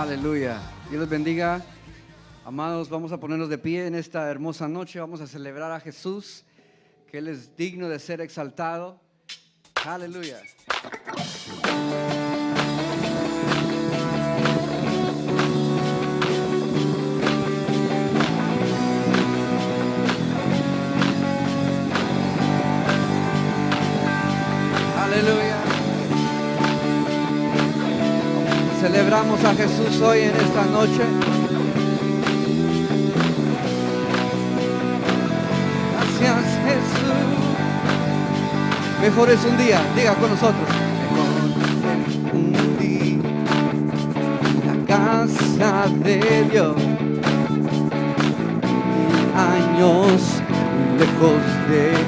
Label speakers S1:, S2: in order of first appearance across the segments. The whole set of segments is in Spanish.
S1: Aleluya. Dios les bendiga. Amados, vamos a ponernos de pie en esta hermosa noche. Vamos a celebrar a Jesús, que Él es digno de ser exaltado. Aleluya. Aleluya. Celebramos a Jesús hoy en esta noche. Gracias, Jesús. Mejor es un día, diga con nosotros. Mejor es un día en la casa de Dios, 1000 años lejos de Él.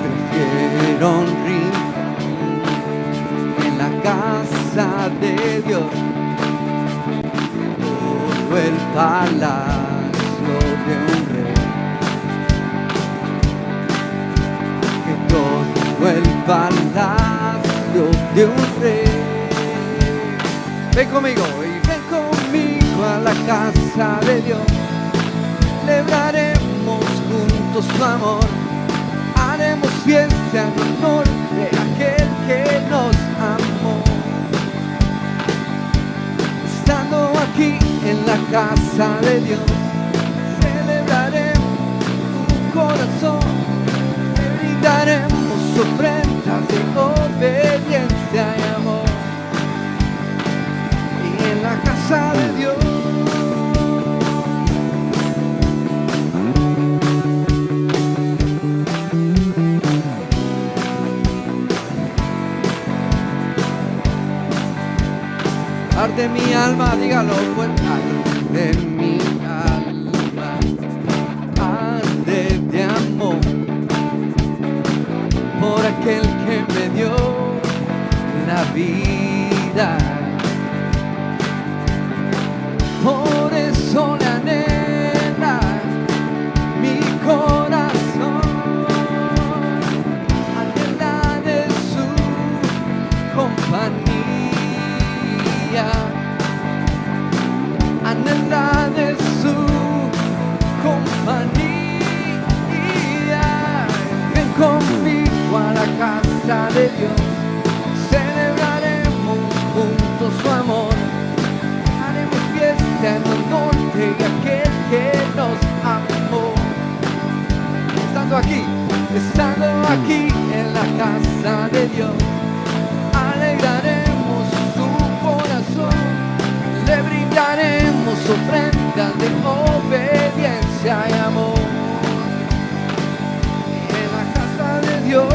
S1: Prefiero un rincón en la casa de Dios, todo el palacio de un rey, que todo el palacio de un rey. Ven conmigo y ven conmigo a la casa de Dios. Celebraremos juntos su amor, haremos fiesta en honor de aquel que nos amó. Estando aquí en la casa de Dios, celebraremos tu corazón, le brindaremos ofrendas de obediencia y amor. Y en la casa de Dios arde mi alma, dígalo fuerte. Arde mi alma, arde de amor por aquel que me dio la vida. Por eso le anhela mi corazón, anhela de su compañía, anhela de su compañía. Ven conmigo a la casa de Dios, celebraremos juntos su amor, haremos fiesta en honor de aquel que nos amó. Estando aquí en la casa de Dios, alegraremos su corazón, le brindaremos ofrendas de obediencia y amor. En la casa de Dios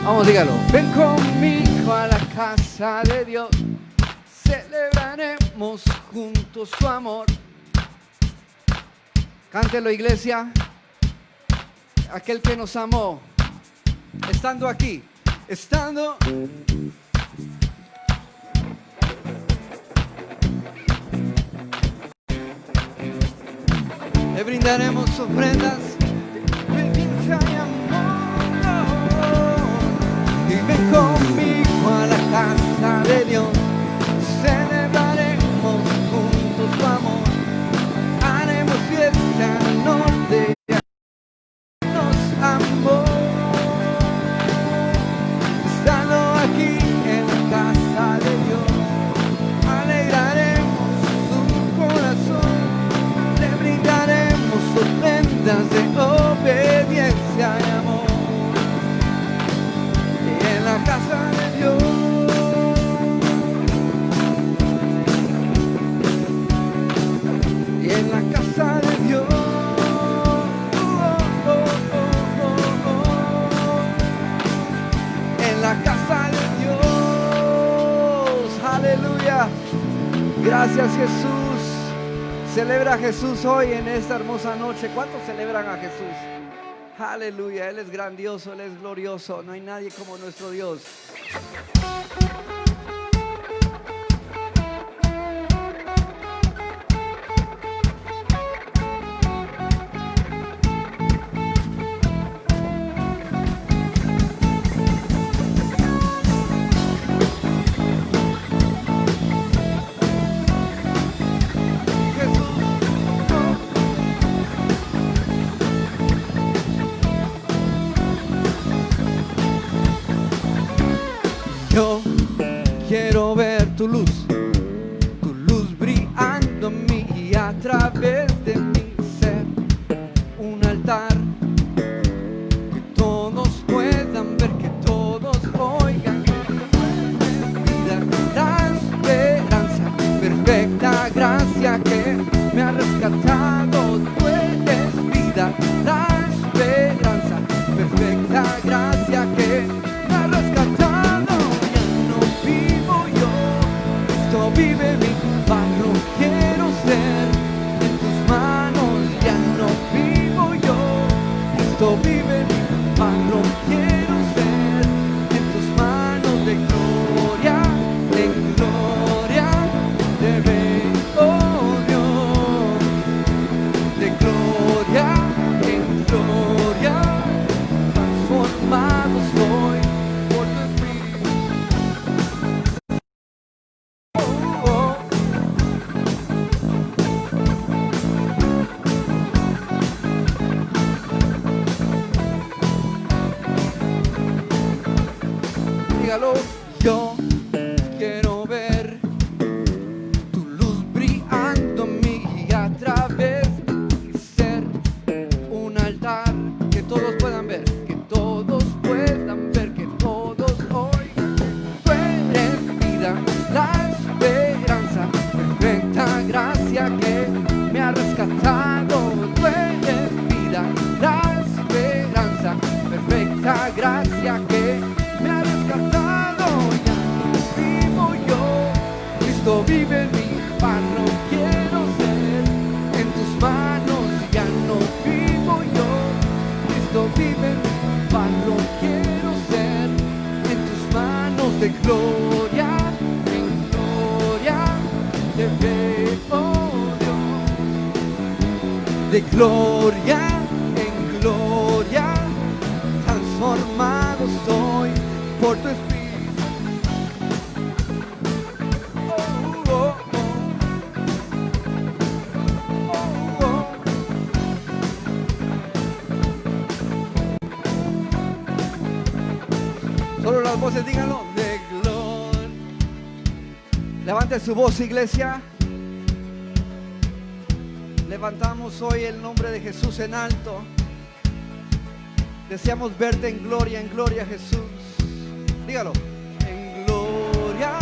S1: vamos, dígalo. Ven conmigo a la casa de Dios, celebraremos juntos su amor. Cántelo, iglesia. Aquel que nos amó, estando aquí, estando. Le brindaremos ofrendas de obediencia y amor. Y ven conmigo a la casa de Dios, celebraremos juntos su amor, haremos fiesta en honor de aquel que nos amó. Estando aquí en la casa de Dios, alegraremos su corazón, le brindaremos ofrendas de obediencia y amor. En la casa de Gracias, Jesús. Celebra a Jesús hoy en esta hermosa noche. ¿Cuántos celebran a Jesús? Aleluya, Él es grandioso, Él es glorioso. No hay nadie como nuestro Dios. Yo quiero ver tu luz brillando en mí y a través de mi ser. Un altar que todos puedan ver, que todos oigan. La esperanza, perfecta gracia que me ha rescatado. Tú eres vida, la esperanza, perfecta gracia que me ha rescatado. Vive mi barro, quiero ser en tus manos, ya no vivo yo. Cristo vive mi barro, quiero ser en tus manos. De gloria en gloria te veo, Dios. De gloria en gloria transformado soy por tu espíritu. Yo quiero ver tu luz brillando en mí y a través de mi ser. Un altar que todos puedan ver, que todos puedan ver, que todos oigan. Tú eres vida, la esperanza, perfecta gracia que me ha rescatado. Tú eres vida, la esperanza, perfecta gracia que me ha rescatado. Ya vivo yo, Cristo vive en mi barro, quiero ser en tus manos. Ya no vivo yo, Cristo vive en mi barro, quiero ser en tus manos. De gloria en gloria te veo, Dios. De gloria en gloria transformado soy por tu espíritu. Solo las voces, díganlo. De gloria. Levante su voz, iglesia. Levantamos hoy el nombre de Jesús en alto. Deseamos verte en gloria, Jesús. Dígalo. En gloria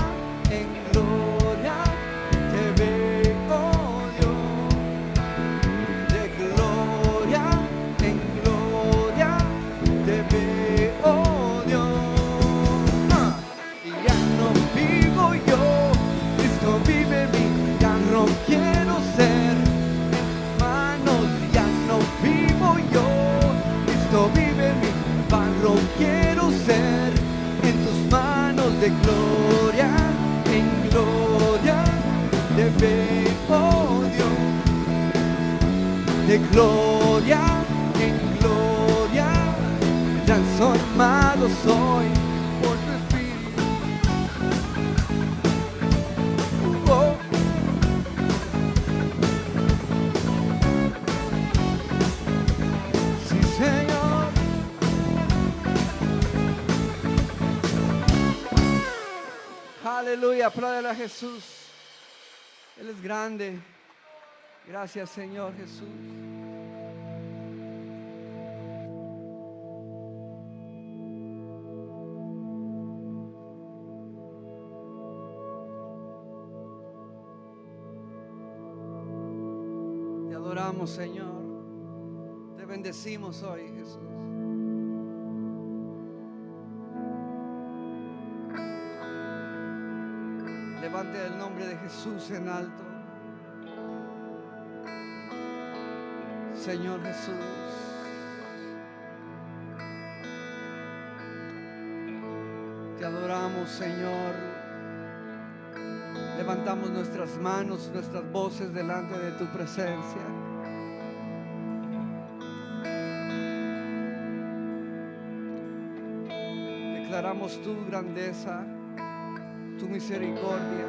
S1: te veo, Dios. De gloria en gloria te veo, Dios. Y ya no vivo yo, Cristo vive en mí. Ya no quiero ser en tus manos. Ya no vivo yo, Cristo vive en mí. Barro quiero ser en tus manos. De gloria en gloria te veo, Dios. De gloria en gloria transformado soy por tu espíritu. Oh. Sí, Señor. Aleluya, apláudele a Jesús. Él es grande. Gracias, Señor Jesús. Te adoramos, Señor. Te bendecimos hoy, Jesús. Levante el nombre de Jesús en alto. Señor Jesús. Te adoramos, Señor. Levantamos nuestras manos, nuestras voces delante de tu presencia. Declaramos tu grandeza, tu misericordia.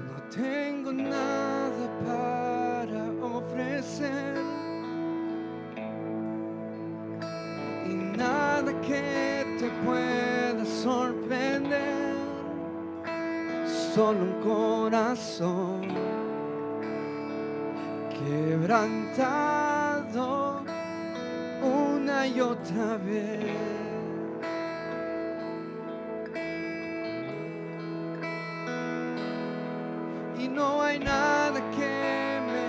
S1: No tengo nada para ofrecer y nada que te pueda sorprender. Solo un corazón quebrantado una y otra vez. Y no hay nada que me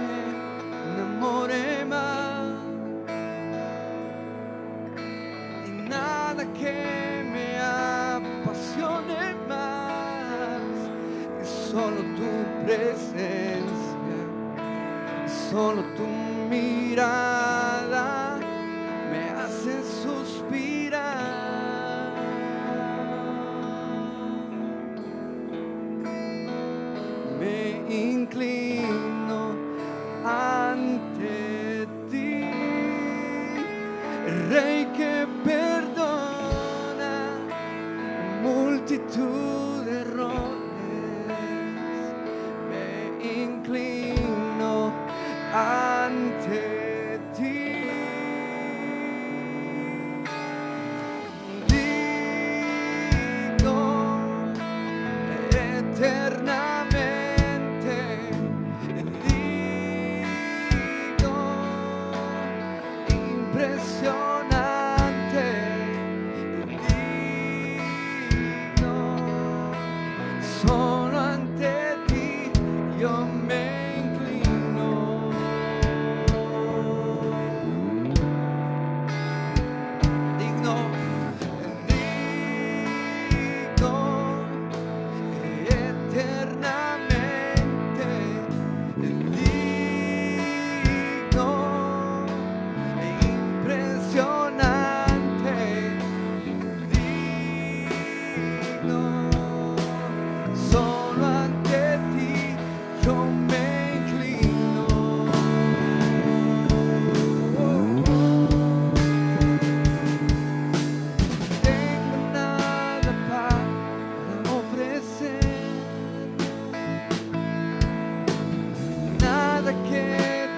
S1: enamore más, y nada que me apasione más. Solo tu presencia, solo tu mirada me hace suspirar. Me inclino ante ti, Rey que perdona multitud de errores. Inclino ante ti. Digo eternamente, digo impresionante, digo solo ante ti yo me inclino. Digno, digno eternamente, digno impresionante, digno solo ante ti yo me inclino. Tengo nada para ofrecer, nada que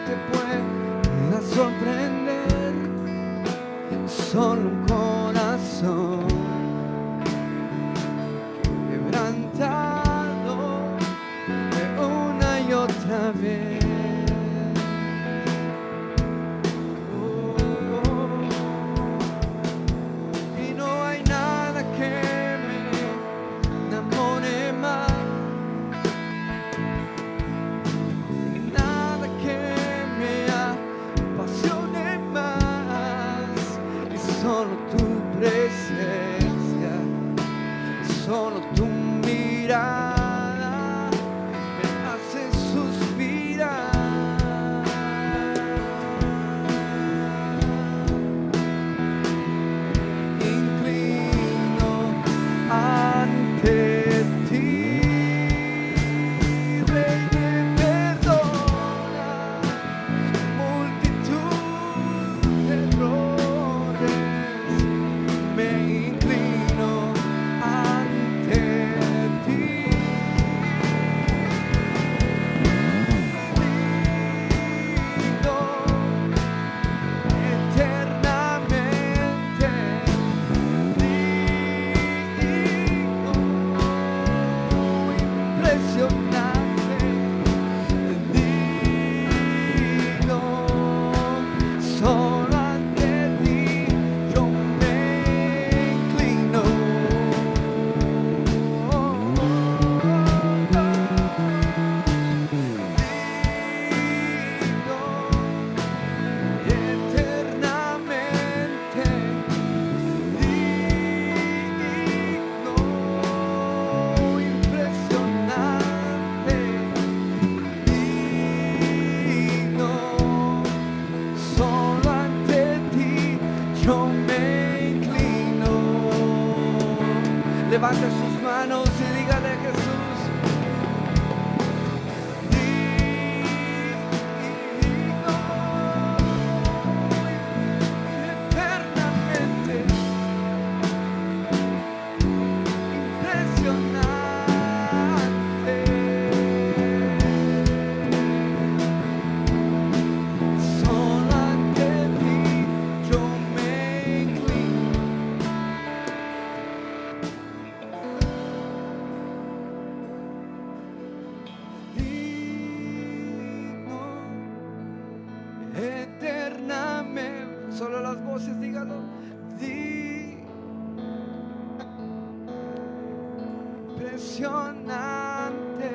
S1: te pueda sorprender. Solo un corazón quebrantado una y otra vez. Y no hay nada que me enamore más, y nada que me apasione más. Y solo tu presencia, solo tu mirada me hace suspirar. Inclino ante ti, Rey que perdona multitud de errores. Me inclino ante ti. yo me inclino. Levanta sus manos y dígale a Jesús. Solo las voces, dígalo. Impresionante,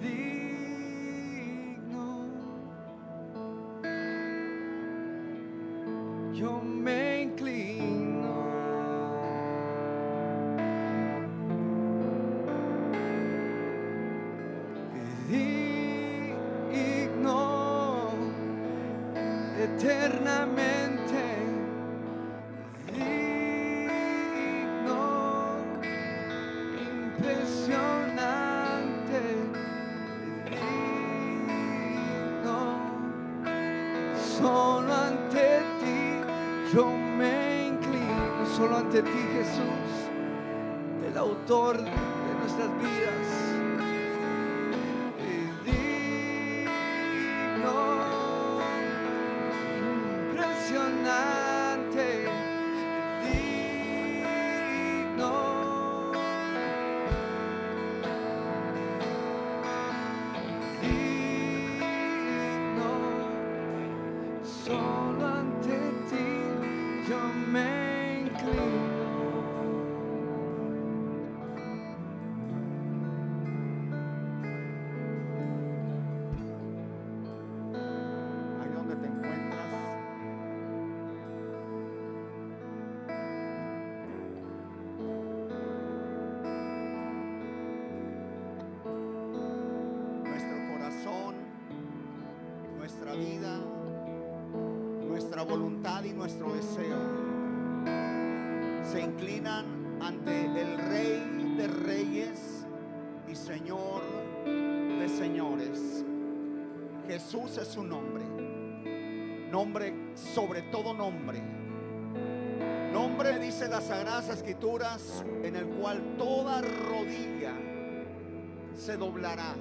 S1: digno. Yo me inclino. Digno. Eternamente digno, impresionante, digno. Solo ante ti yo me inclino, solo ante ti, Jesús, el autor de nuestras vidas. Impresionante, digno, digno, solo ante ti yo me inclino.
S2: Nuestra vida, nuestra voluntad y nuestro deseo se inclinan ante el Rey de Reyes y Señor de Señores. Jesús es su nombre, nombre sobre todo nombre. Nombre, dice las Sagradas Escrituras, en el cual toda rodilla se doblará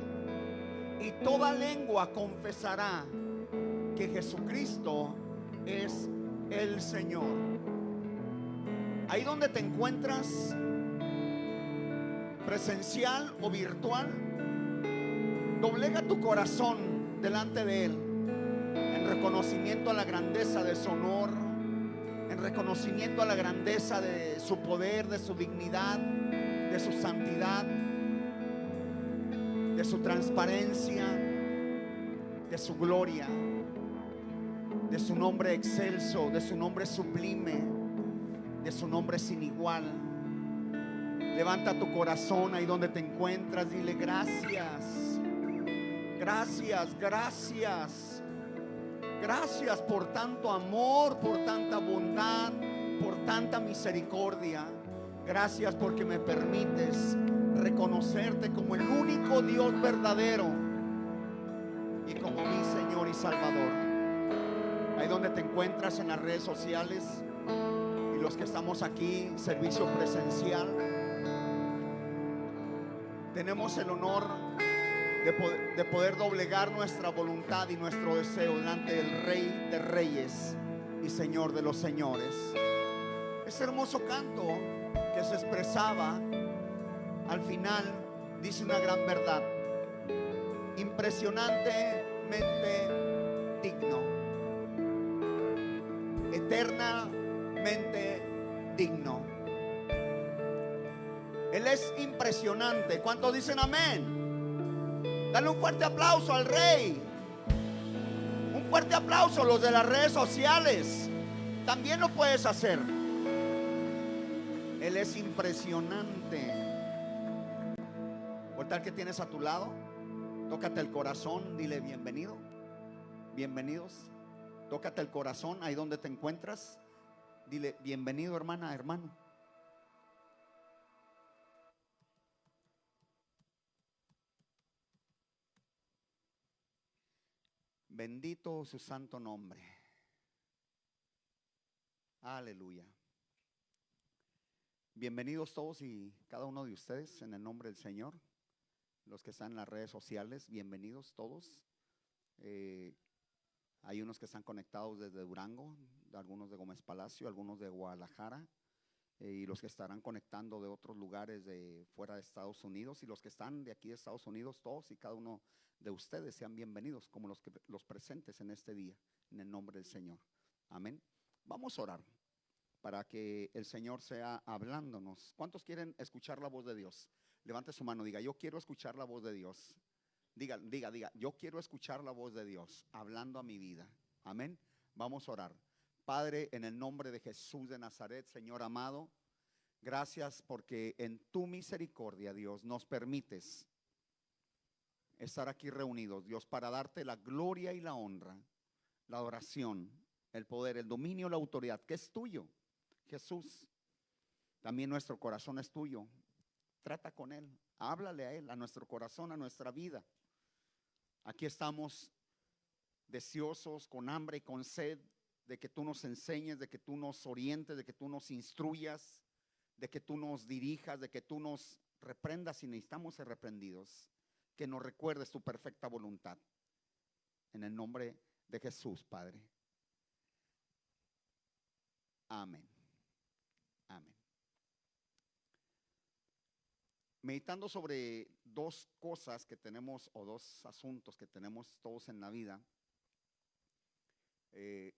S2: y toda lengua confesará que Jesucristo es el Señor. Ahí donde te encuentras, presencial o virtual, doblega tu corazón delante de Él en reconocimiento a la grandeza de su honor, en reconocimiento a la grandeza de su poder, de su dignidad, de su santidad, de su transparencia, de su gloria, de su nombre excelso, de su nombre sublime, de su nombre sin igual. Levanta tu corazón ahí donde te encuentras, dile gracias, gracias, gracias, gracias por tanto amor, por tanta bondad, por tanta misericordia. Gracias porque me permites reconocerte como el único Dios verdadero y como mi Señor y Salvador. Ahí donde te encuentras en las redes sociales y los que estamos aquí, servicio presencial, tenemos el honor de poder doblegar nuestra voluntad y nuestro deseo delante del Rey de Reyes y Señor de los Señores. Ese hermoso canto que se expresaba al final dice una gran verdad: impresionantemente digno, eternamente digno. Él es impresionante. ¿Cuántos dicen amén? Dale un fuerte aplauso al Rey. Un fuerte aplauso a los de las redes sociales. También lo puedes hacer. Él es impresionante. Por tal que tienes a tu lado, tócate el corazón, dile bienvenido, bienvenidos. Tócate el corazón ahí donde te encuentras Dile, bienvenido hermana, hermano. Bendito su santo nombre. Aleluya. Bienvenidos todos y cada uno de ustedes en el nombre del Señor. Los que están en las redes sociales, bienvenidos todos. Hay unos que están conectados desde Durango, algunos de Gómez Palacio, algunos de Guadalajara, y los que estarán conectando de otros lugares de fuera de Estados Unidos, y los que están de aquí de Estados Unidos, todos y cada uno de ustedes sean bienvenidos como los presentes en este día, en el nombre del Señor. Amén. Vamos a orar para que el Señor sea hablándonos. ¿Cuántos quieren escuchar la voz de Dios? Levante su mano, diga, yo quiero escuchar la voz de Dios. Diga, yo quiero escuchar la voz de Dios hablando a mi vida. Amén. Vamos a orar. Padre, en el nombre de Jesús de Nazaret, Señor amado, gracias porque en tu misericordia, Dios, nos permites estar aquí reunidos, Dios, para darte la gloria y la honra, la adoración, el poder, el dominio, la autoridad, que es tuyo, Jesús. También nuestro corazón es tuyo. Trata con Él, háblale a Él, a nuestro corazón, a nuestra vida. Aquí estamos deseosos, con hambre y con sed, de que tú nos enseñes, de que tú nos orientes, de que tú nos instruyas, de que tú nos dirijas, de que tú nos reprendas si necesitamos ser reprendidos, que nos recuerdes tu perfecta voluntad. En el nombre de Jesús, Padre. Amén. Amén. Meditando sobre dos cosas que tenemos, o dos asuntos que tenemos todos en la vida,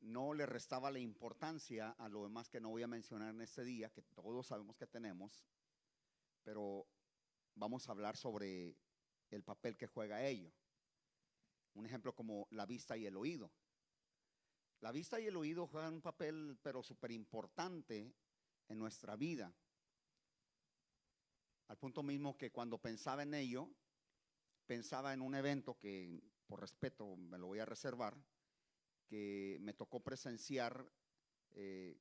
S2: no le restaba la importancia a lo demás que no voy a mencionar en este día, que todos sabemos que tenemos, pero vamos a hablar sobre el papel que juega ello. Un ejemplo como la vista y el oído. La vista y el oído juegan un papel pero súper importante en nuestra vida. Al punto mismo que cuando pensaba en ello, pensaba en un evento que por respeto me lo voy a reservar, que me tocó presenciar de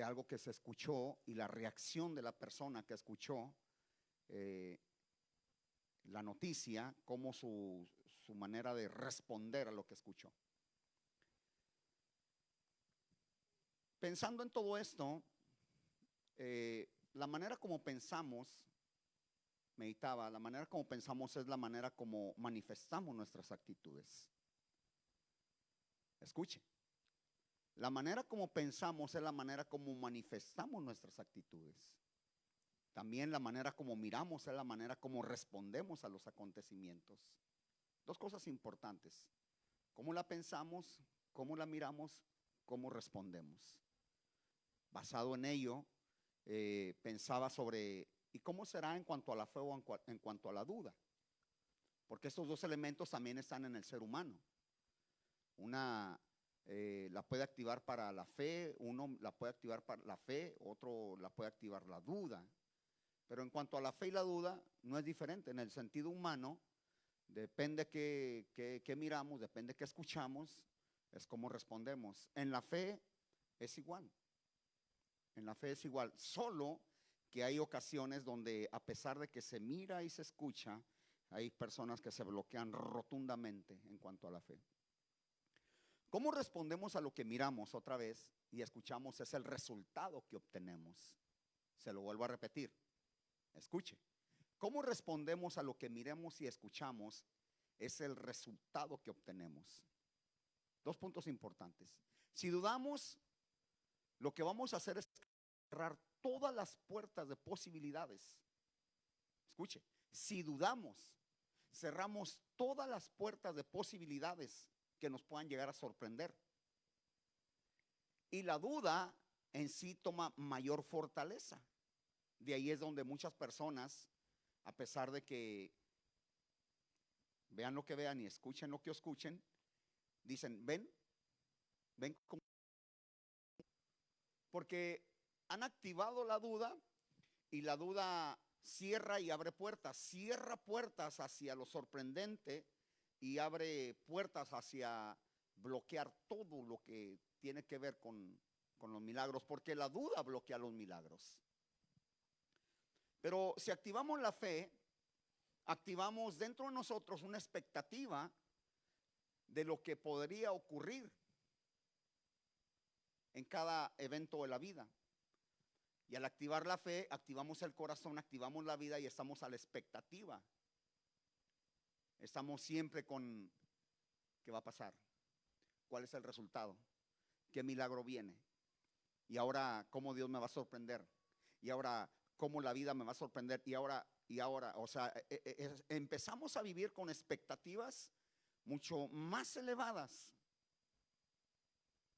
S2: algo que se escuchó y la reacción de la persona que escuchó la noticia, como su manera de responder a lo que escuchó. Pensando en todo esto, la manera como pensamos, meditaba, la manera como pensamos es la manera como manifestamos nuestras actitudes. Escuche, la manera como pensamos es la manera como manifestamos nuestras actitudes. También la manera como miramos es la manera como respondemos a los acontecimientos. Dos cosas importantes: cómo la pensamos, cómo la miramos, cómo respondemos. Basado en ello, pensaba sobre ¿y cómo será en cuanto a la fe o en cuanto a la duda? Porque estos dos elementos también están en el ser humano. Una la puede activar para la fe, uno la puede activar para la fe, otro la puede activar la duda. Pero en cuanto a la fe y la duda, no es diferente. En el sentido humano, depende qué miramos, depende qué escuchamos, es como respondemos. En la fe es igual. En la fe es igual. Solo que hay ocasiones donde, a pesar de que se mira y se escucha, hay personas que se bloquean rotundamente en cuanto a la fe. ¿Cómo respondemos a lo que miramos otra vez y escuchamos? Es el resultado que obtenemos. Se lo vuelvo a repetir. Escuche. ¿Cómo respondemos a lo que miremos y escuchamos? Es el resultado que obtenemos. Dos puntos importantes. Si dudamos, lo que vamos a hacer es cerrar todas las puertas de posibilidades. Escuche, si dudamos, cerramos todas las puertas de posibilidades que nos puedan llegar a sorprender. Y la duda en sí toma mayor fortaleza. De ahí es donde muchas personas, a pesar de que vean lo que vean y escuchen lo que escuchen, dicen, ven porque han activado la duda, y la duda cierra y abre puertas. Cierra puertas hacia lo sorprendente y abre puertas hacia bloquear todo lo que tiene que ver con con los milagros, porque la duda bloquea los milagros. Pero si activamos la fe, activamos dentro de nosotros una expectativa de lo que podría ocurrir en cada evento de la vida. Y al activar la fe, activamos el corazón, activamos la vida y estamos a la expectativa. Estamos siempre con ¿qué va a pasar? ¿Cuál es el resultado? ¿Qué milagro viene? Y ahora, ¿cómo Dios me va a sorprender? Y ahora, ¿cómo la vida me va a sorprender? Y ahora, o sea, empezamos a vivir con expectativas mucho más elevadas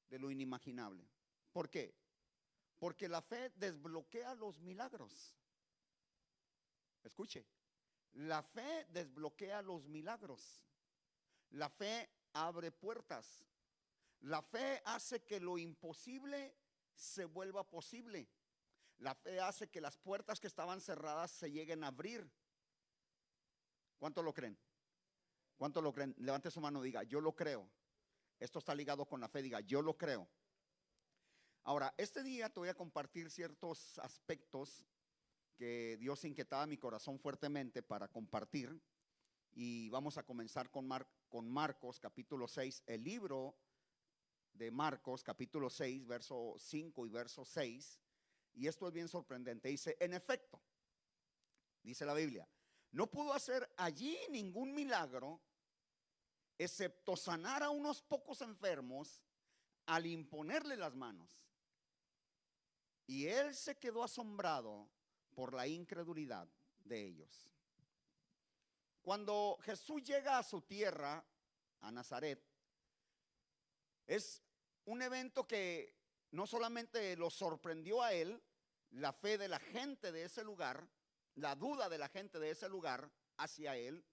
S2: de lo inimaginable. ¿Por qué? Porque la fe desbloquea los milagros. Escuche, la fe desbloquea los milagros. La fe abre puertas. La fe hace que lo imposible se vuelva posible. La fe hace que las puertas que estaban cerradas se lleguen a abrir. ¿Cuánto lo creen? ¿Cuánto lo creen? Levante su mano y diga, yo lo creo. Esto está ligado con la fe, diga, yo lo creo. Ahora, este día te voy a compartir ciertos aspectos que Dios inquietaba mi corazón fuertemente para compartir. Y vamos a comenzar con Marcos capítulo 6, el libro de Marcos capítulo 6, verso 5 y verso 6. Y esto es bien sorprendente. Dice, en efecto, dice la Biblia, no pudo hacer allí ningún milagro, excepto sanar a unos pocos enfermos al imponerle las manos. Y él se quedó asombrado por la incredulidad de ellos. Cuando Jesús llega a su tierra, a Nazaret, es un evento que no solamente lo sorprendió a él, la fe de la gente de ese lugar, la duda de la gente de ese lugar hacia él,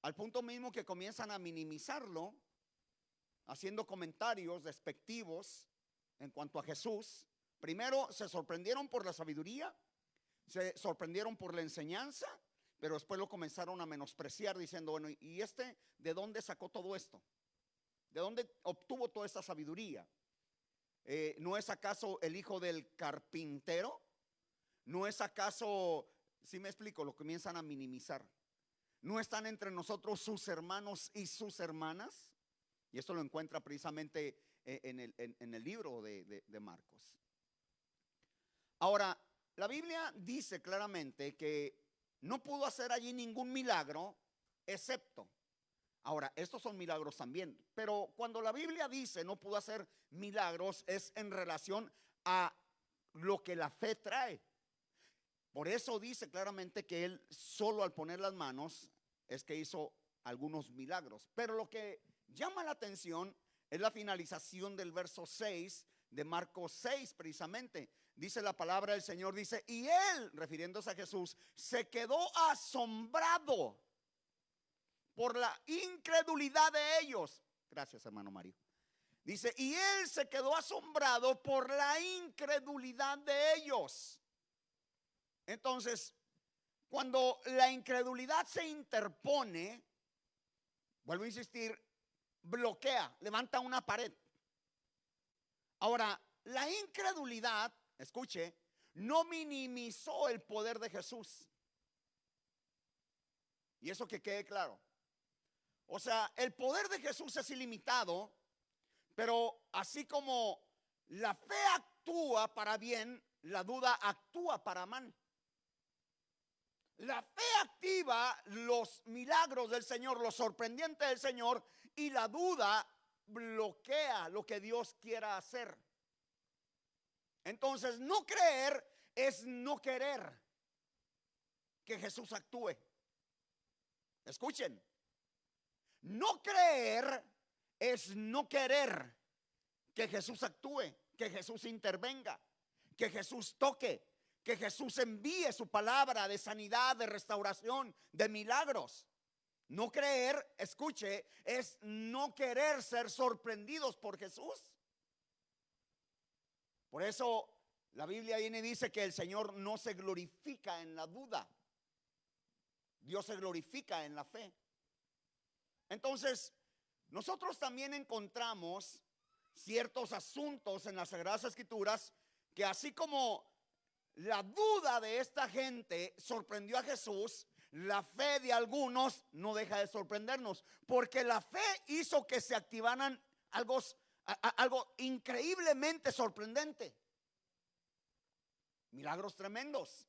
S2: al punto mismo que comienzan a minimizarlo, haciendo comentarios despectivos en cuanto a Jesús. Primero se sorprendieron por la sabiduría, se sorprendieron por la enseñanza, pero después lo comenzaron a menospreciar diciendo, bueno, ¿y de dónde sacó todo esto? ¿De dónde obtuvo toda esta sabiduría? ¿No es acaso el hijo del carpintero? ¿No es acaso, si me explico, lo comienzan a minimizar? ¿No están entre nosotros sus hermanos y sus hermanas? Y esto lo encuentra precisamente en el libro de Marcos. Ahora, la Biblia dice claramente que no pudo hacer allí ningún milagro, excepto. Ahora, estos son milagros también, pero cuando la Biblia dice no pudo hacer milagros es en relación a lo que la fe trae. Por eso dice claramente que él solo al poner las manos es que hizo algunos milagros. Pero lo que llama la atención es la finalización del verso 6 de Marcos 6 precisamente. Dice la palabra del Señor, dice, y él, refiriéndose a Jesús, se quedó asombrado por la incredulidad de ellos. Gracias, hermano Mario. Dice, y él se quedó asombrado por la incredulidad de ellos. Entonces, cuando la incredulidad se interpone, vuelvo a insistir, bloquea, levanta una pared. Ahora, la incredulidad, escuche, no minimizó el poder de Jesús. Y eso que quede claro. O sea, el poder de Jesús es ilimitado, pero así como la fe actúa para bien, la duda actúa para mal. La fe activa los milagros del Señor, lo sorprendente del Señor, y la duda bloquea lo que Dios quiera hacer. Entonces, no creer es no querer que Jesús actúe. Escuchen, no creer es no querer que Jesús actúe, que Jesús intervenga, que Jesús toque, que Jesús envíe su palabra de sanidad, de restauración, de milagros. No creer, escuche, es no querer ser sorprendidos por Jesús. Por eso la Biblia viene y dice que el Señor no se glorifica en la duda. Dios se glorifica en la fe. Entonces, nosotros también encontramos ciertos asuntos en las Sagradas Escrituras que, así como la duda de esta gente sorprendió a Jesús, la fe de algunos no deja de sorprendernos, porque la fe hizo que se activaran algo increíblemente sorprendente, milagros tremendos.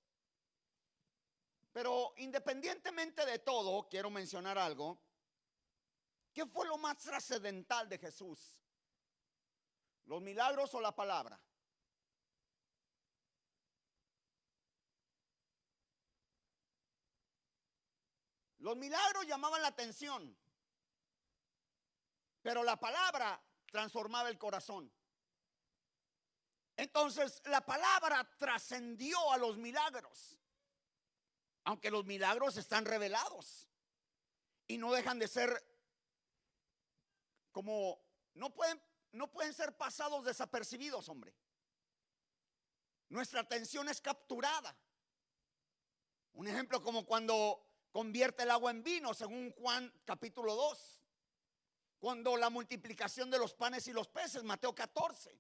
S2: Pero independientemente de todo, quiero mencionar algo. ¿Qué fue lo más trascendental de Jesús? ¿Los milagros o la palabra? Los milagros llamaban la atención, pero la palabra transformaba el corazón. Entonces la palabra trascendió a los milagros, aunque los milagros están revelados y no dejan de ser como, no pueden ser pasados desapercibidos, hombre. Nuestra atención es capturada. Un ejemplo como cuando convierte el agua en vino, según Juan capítulo 2. Cuando la multiplicación de los panes y los peces, Mateo 14.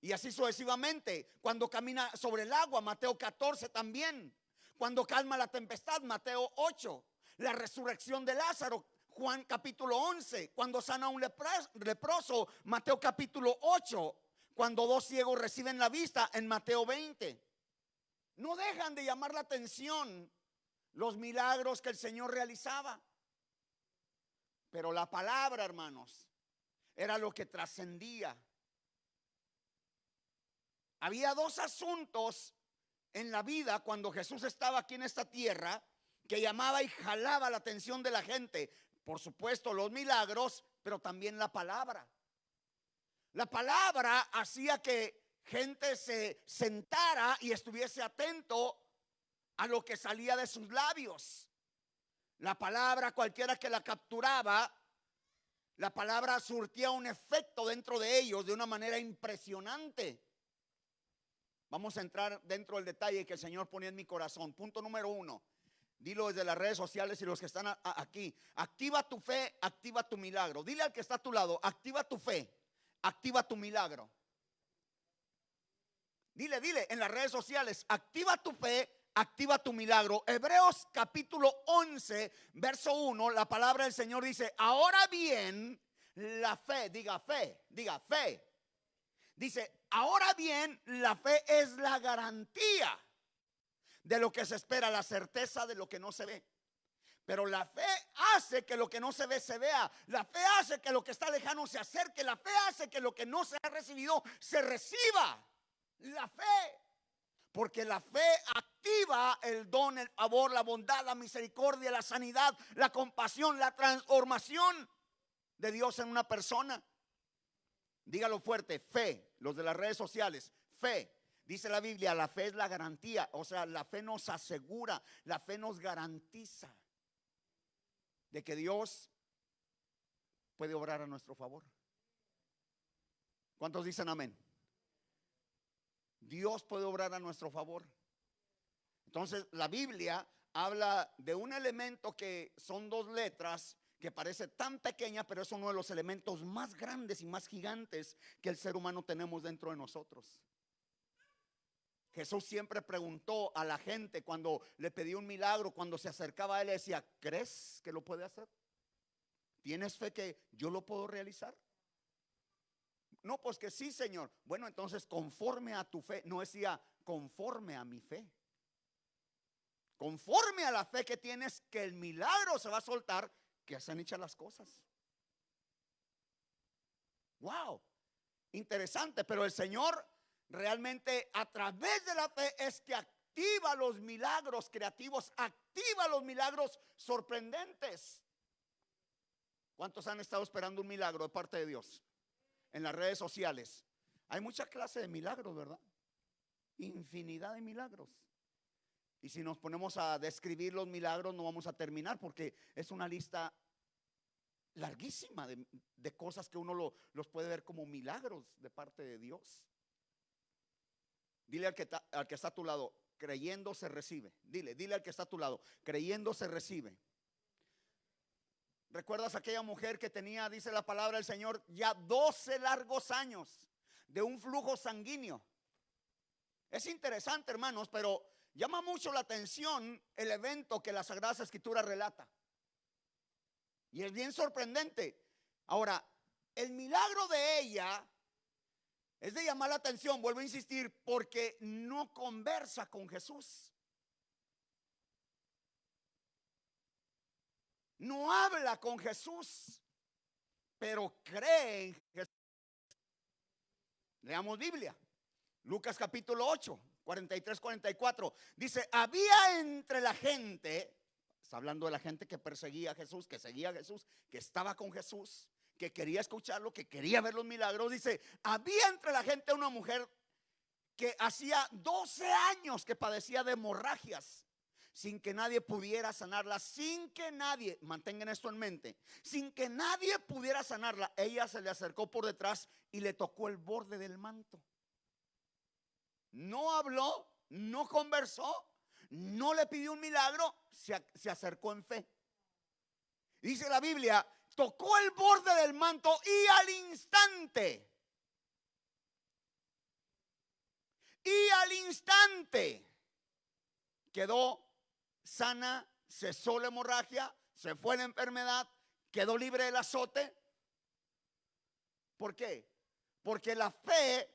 S2: Y así sucesivamente. Cuando camina sobre el agua, Mateo 14 también. Cuando calma la tempestad, Mateo 8. La resurrección de Lázaro, Juan capítulo 11. Cuando sana a un leproso, Mateo capítulo 8. Cuando 2 ciegos reciben la vista, en Mateo 20. No dejan de llamar la atención los milagros que el Señor realizaba. Pero la palabra, hermanos, era lo que trascendía. Había 2 asuntos en la vida cuando Jesús estaba aquí en esta tierra que llamaba y jalaba la atención de la gente. Por supuesto, los milagros, pero también la palabra. La palabra hacía que gente se sentara y estuviese atento a lo que salía de sus labios. La palabra, cualquiera que la capturaba, la palabra surtía un efecto dentro de ellos de una manera impresionante. Vamos a entrar dentro del detalle que el Señor ponía en mi corazón. Punto número 1. Dilo desde las redes sociales y los que están aquí. Activa tu fe, activa tu milagro. Dile al que está a tu lado, activa tu fe, activa tu milagro. Dile en las redes sociales, activa tu fe, activa tu milagro. Hebreos capítulo 11, verso 1, la palabra del Señor dice: ahora bien, la fe, diga fe. Dice: ahora bien, la fe es la garantía de lo que se espera, la certeza de lo que no se ve. Pero la fe hace que lo que no se ve se vea. La fe hace que lo que está lejano se acerque. La fe hace que lo que no se ha recibido se reciba. La fe, porque la fe activa el don, el favor, la bondad, la misericordia, la sanidad, la compasión, la transformación de Dios en una persona. Dígalo fuerte, fe. Los de las redes sociales, fe. Dice la Biblia, la fe es la garantía. O sea, la fe nos asegura, la fe nos garantiza de que Dios puede obrar a nuestro favor. ¿Cuántos dicen amén? Dios puede obrar a nuestro favor. Entonces la Biblia habla de un elemento que son 2 letras, que parece tan pequeña, pero es uno de los elementos más grandes y más gigantes que el ser humano tenemos dentro de nosotros. Jesús siempre preguntó a la gente cuando le pedía un milagro, cuando se acercaba a él, le decía: ¿crees que lo puede hacer? ¿Tienes fe que yo lo puedo realizar? No, pues que sí, Señor. Bueno, entonces conforme a tu fe. No decía conforme a mi fe. Conforme a la fe que tienes, que el milagro se va a soltar, que se han hecho las cosas. Wow, interesante. Pero el Señor realmente a través de la fe es que activa los milagros creativos, activa los milagros sorprendentes. ¿Cuántos han estado esperando un milagro de parte de Dios? En las redes sociales hay mucha clase de milagros, ¿verdad? Infinidad de milagros. Y si nos ponemos a describir los milagros, no vamos a terminar, porque es una lista larguísima de cosas que uno los puede ver como milagros de parte de Dios. Dile al que está a tu lado, creyendo se recibe. Dile al que está a tu lado, creyendo se recibe. ¿Recuerdas aquella mujer que tenía, dice la palabra del Señor, ya 12 largos años de un flujo sanguíneo? Es interesante, hermanos, pero llama mucho la atención el evento que la Sagrada Escritura relata. Y es bien sorprendente. Ahora, el milagro de ella es de llamar la atención, vuelvo a insistir, porque no conversa con Jesús. No habla con Jesús, pero cree en Jesús. Leamos Biblia. Lucas capítulo 8, 43-44. Dice, había entre la gente, está hablando de la gente que perseguía a Jesús, que seguía a Jesús, que estaba con Jesús, que quería escucharlo, que quería ver los milagros. Dice, había entre la gente una mujer que hacía 12 años que padecía de hemorragias, sin que nadie pudiera sanarla, sin que nadie, mantengan esto en mente, sin que nadie pudiera sanarla. Ella se le acercó por detrás y le tocó el borde del manto. No habló, no conversó, no le pidió un milagro, se acercó en fe. Dice la Biblia, tocó el borde del manto y al instante quedó sana, cesó la hemorragia, se fue la enfermedad, quedó libre del azote. ¿Por qué? Porque la fe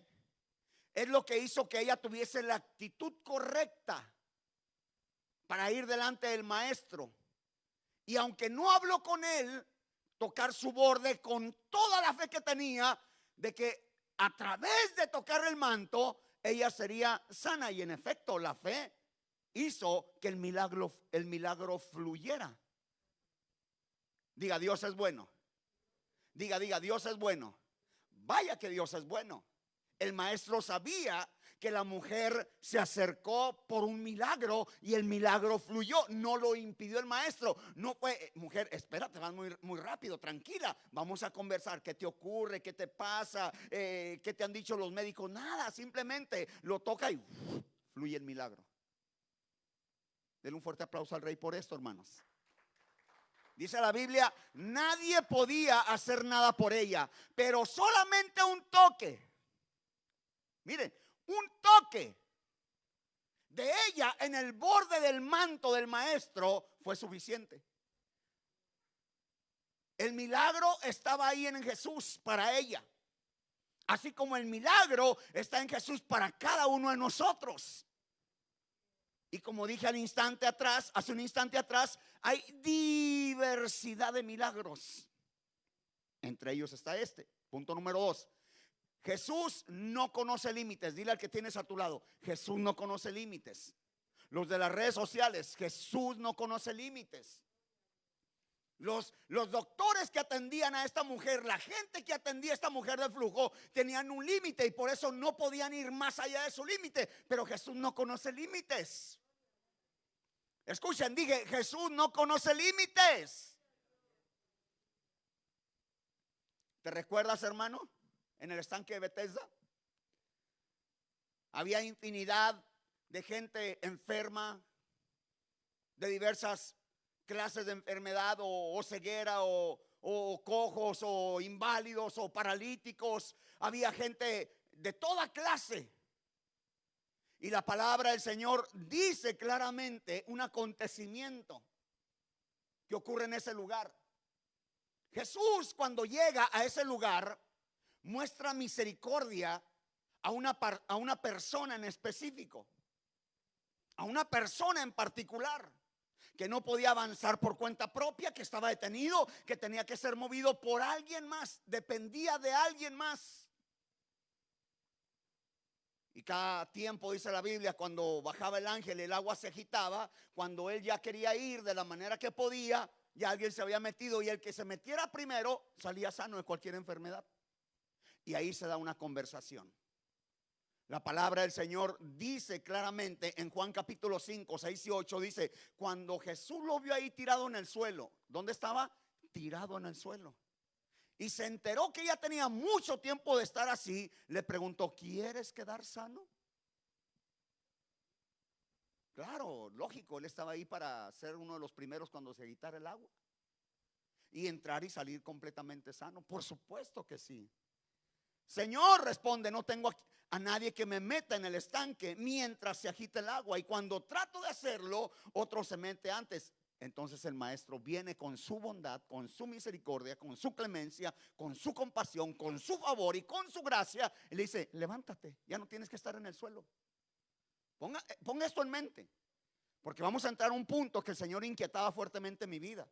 S2: es lo que hizo que ella tuviese la actitud correcta para ir delante del maestro. Y aunque no habló con él, tocar su borde con toda la fe que tenía de que a través de tocar el manto ella sería sana. Y en efecto, la fe hizo que el milagro fluyera. Diga, Dios es bueno. Diga, Dios es bueno. Vaya que Dios es bueno. El maestro sabía que la mujer se acercó por un milagro y el milagro fluyó. No lo impidió el maestro. No fue, mujer, espérate, vas muy rápido, tranquila, vamos a conversar. ¿Qué te ocurre? ¿Qué te pasa? ¿Qué te han dicho los médicos? Nada, simplemente lo toca y fluye el milagro. Denle un fuerte aplauso al rey por esto, hermanos. Dice la Biblia, nadie podía hacer nada por ella, pero solamente un toque. Miren, un toque de ella en el borde del manto del maestro fue suficiente. El milagro estaba ahí en Jesús para ella, así como el milagro está en Jesús para cada uno de nosotros. Y como dije hace un instante atrás, hay diversidad de milagros. Entre ellos está este. Punto número 2. Jesús no conoce límites. Dile al que tienes a tu lado, Jesús no conoce límites. Los de las redes sociales, Jesús no conoce límites. Los doctores que atendían a esta mujer, la gente que atendía a esta mujer de flujo, tenían un límite y por eso no podían ir más allá de su límite. Pero Jesús no conoce límites. Escuchen, dije, Jesús no conoce límites. ¿Te recuerdas, hermano? En el estanque de Bethesda había infinidad de gente enferma, de diversas clases de enfermedad, o ceguera, o cojos, o inválidos, o paralíticos. Había gente de toda clase. Y la palabra del Señor dice claramente un acontecimiento que ocurre en ese lugar. Jesús, cuando llega a ese lugar, muestra misericordia a una persona en específico, a una persona en particular que no podía avanzar por cuenta propia, que estaba detenido, que tenía que ser movido por alguien más, dependía de alguien más. Y cada tiempo, dice la Biblia, cuando bajaba el ángel, el agua se agitaba. Cuando él ya quería ir de la manera que podía, ya alguien se había metido, y el que se metiera primero salía sano de cualquier enfermedad. Y ahí se da una conversación. La palabra del Señor dice claramente en Juan capítulo 5, 6 y 8, dice, cuando Jesús lo vio ahí tirado en el suelo. ¿Dónde estaba? Tirado en el suelo. Y se enteró que ya tenía mucho tiempo de estar así. Le preguntó, ¿quieres quedar sano? Claro, lógico, él estaba ahí para ser uno de los primeros cuando se agitara el agua. y entrar y salir completamente sano? Por supuesto que sí. Señor, responde, no tengo a nadie que me meta en el estanque mientras se agita el agua, y cuando trato de hacerlo, otro se mete antes. Entonces el maestro viene con su bondad, con su misericordia, con su clemencia, con su compasión, con su favor y con su gracia, y le dice: levántate, ya no tienes que estar en el suelo. Ponga esto en mente, porque vamos a entrar a un punto que el Señor inquietaba fuertemente mi vida.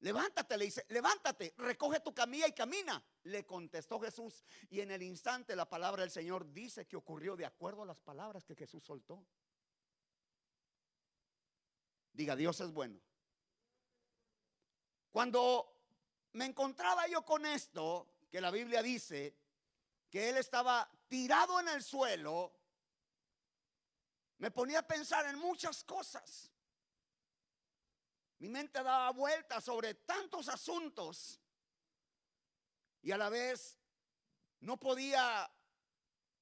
S2: Levántate, le dice, levántate, recoge tu camilla y camina, le contestó Jesús. Y en el instante la palabra del Señor dice que ocurrió de acuerdo a las palabras que Jesús soltó. Diga: Dios es bueno. Cuando me encontraba yo con esto, que la Biblia dice que él estaba tirado en el suelo, me ponía a pensar en muchas cosas. Mi mente daba vueltas sobre tantos asuntos y a la vez no podía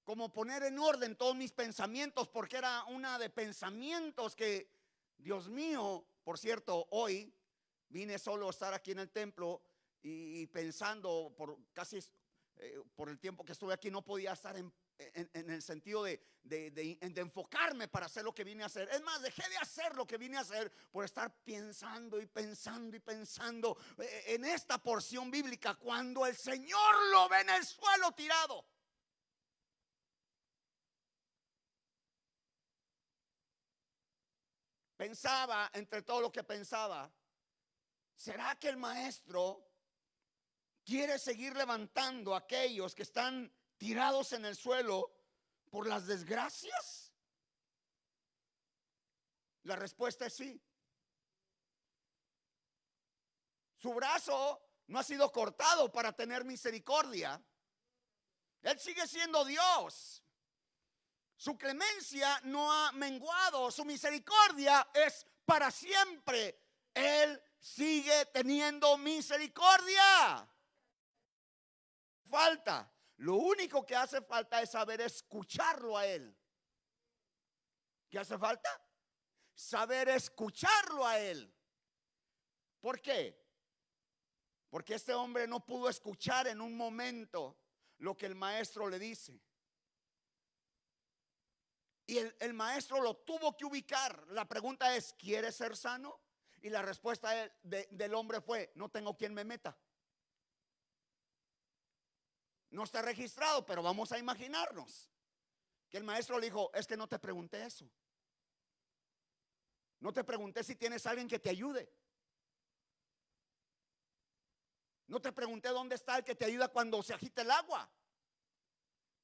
S2: como poner en orden todos mis pensamientos, porque era una de pensamientos que, Dios mío, por cierto, hoy vine solo a estar aquí en el templo y pensando por casi por el tiempo que estuve aquí, no podía estar en el sentido de enfocarme para hacer lo que vine a hacer. Es más, dejé de hacer lo que vine a hacer por estar pensando y pensando y pensando en esta porción bíblica, cuando el Señor lo ve en el suelo tirado. Pensaba, entre todo lo que pensaba, ¿será que el maestro quiere seguir levantando a aquellos que están tirados en el suelo por las desgracias? La respuesta es sí. Su brazo no ha sido cortado para tener misericordia. Él sigue siendo Dios. Su clemencia no ha menguado. Su misericordia es para siempre. Él sigue teniendo misericordia. Falta. Lo único que hace falta es saber escucharlo a Él. ¿Qué hace falta? Saber escucharlo a Él. ¿Por qué? Porque este hombre no pudo escuchar en un momento lo que el maestro le dice. Y el maestro lo tuvo que ubicar. La pregunta es: ¿quieres ser sano? Y la respuesta del hombre fue: no tengo quien me meta. No está registrado, pero vamos a imaginarnos que el maestro le dijo: es que no te pregunté eso. No te pregunté si tienes alguien que te ayude. No te pregunté dónde está el que te ayuda cuando se agita el agua.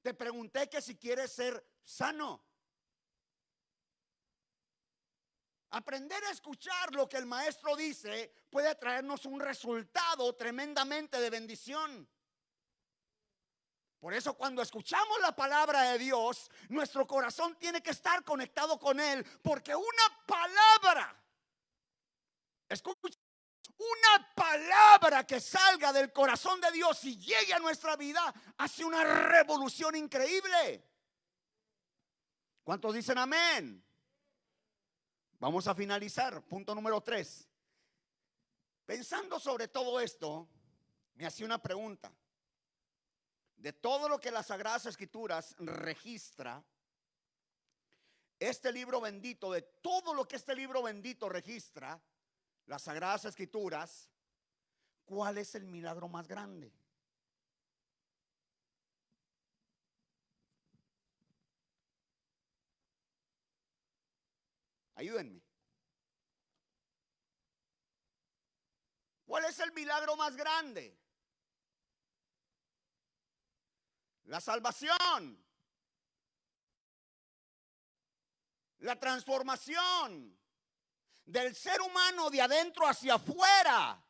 S2: Te pregunté que si quieres ser sano. Aprender a escuchar lo que el maestro dice puede traernos un resultado tremendamente de bendición. Por eso, cuando escuchamos la palabra de Dios, nuestro corazón tiene que estar conectado con Él, porque una palabra, escucha, una palabra que salga del corazón de Dios y llegue a nuestra vida hace una revolución increíble. ¿Cuántos dicen amén? Vamos a finalizar. Punto número 3. Pensando sobre todo esto, me hacía una pregunta. De todo lo que las Sagradas Escrituras registra, este libro bendito, de todo lo que este libro bendito registra, las Sagradas Escrituras, ¿cuál es el milagro más grande? Ayúdenme. ¿Cuál es el milagro más grande? La salvación, la transformación del ser humano de adentro hacia afuera.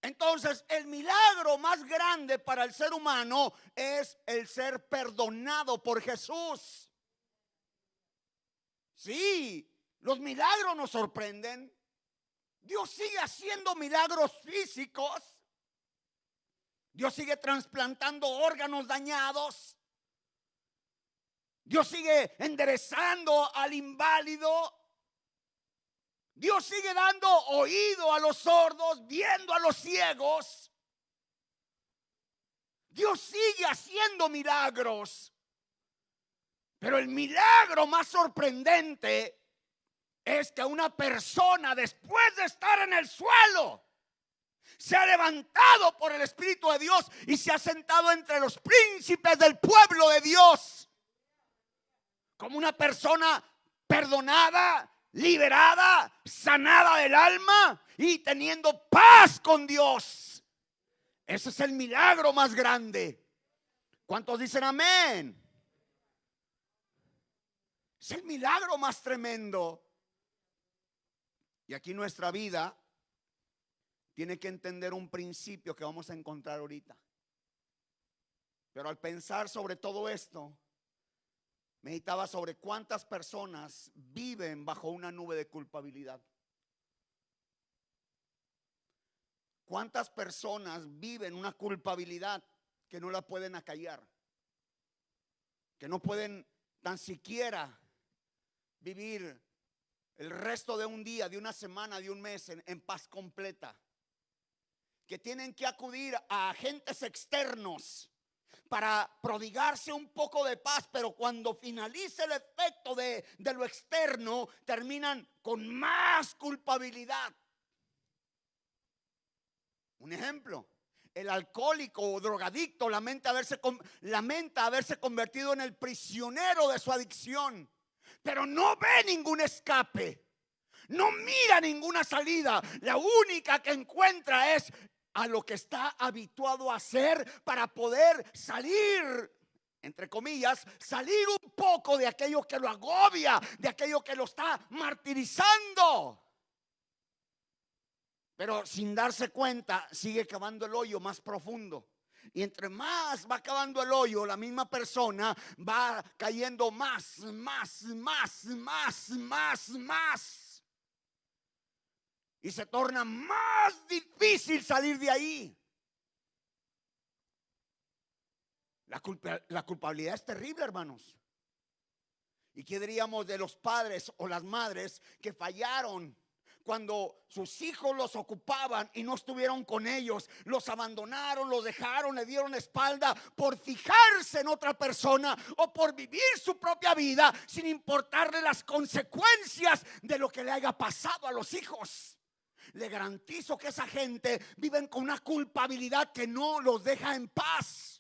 S2: Entonces, el milagro más grande para el ser humano es el ser perdonado por Jesús. Sí, los milagros nos sorprenden. Dios sigue haciendo milagros físicos. Dios sigue trasplantando órganos dañados. Dios sigue enderezando al inválido. Dios sigue dando oído a los sordos, viendo a los ciegos. Dios sigue haciendo milagros. Pero el milagro más sorprendente es que una persona, después de estar en el suelo, se ha levantado por el Espíritu de Dios y se ha sentado entre los príncipes del pueblo de Dios, como una persona perdonada, liberada, sanada del alma y teniendo paz con Dios. Ese es el milagro más grande. ¿Cuántos dicen amén? Es el milagro más tremendo. Y aquí nuestra vida tiene que entender un principio que vamos a encontrar ahorita. Pero al pensar sobre todo esto, meditaba sobre cuántas personas viven bajo una nube de culpabilidad. ¿Cuántas personas viven una culpabilidad que no la pueden acallar? Que no pueden tan siquiera vivir el resto de un día, de una semana, de un mes en paz completa. Que tienen que acudir a agentes externos para prodigarse un poco de paz, pero cuando finalice el efecto de lo externo, terminan con más culpabilidad. Un ejemplo: el alcohólico o drogadicto lamenta haberse convertido en el prisionero de su adicción, pero no ve ningún escape, no mira ninguna salida. La única que encuentra es a lo que está habituado a hacer para poder salir, entre comillas, salir un poco de aquello que lo agobia, de aquello que lo está martirizando. Pero sin darse cuenta sigue cavando el hoyo más profundo. Y entre más va cavando el hoyo, la misma persona va cayendo más. Y se torna más difícil salir de ahí. La culpabilidad es terrible, hermanos. ¿Y qué diríamos de los padres o las madres que fallaron cuando sus hijos los ocupaban y no estuvieron con ellos? Los abandonaron, los dejaron, le dieron espalda por fijarse en otra persona o por vivir su propia vida sin importarle las consecuencias de lo que le haya pasado a los hijos. Le garantizo que esa gente viven con una culpabilidad que no los deja en paz.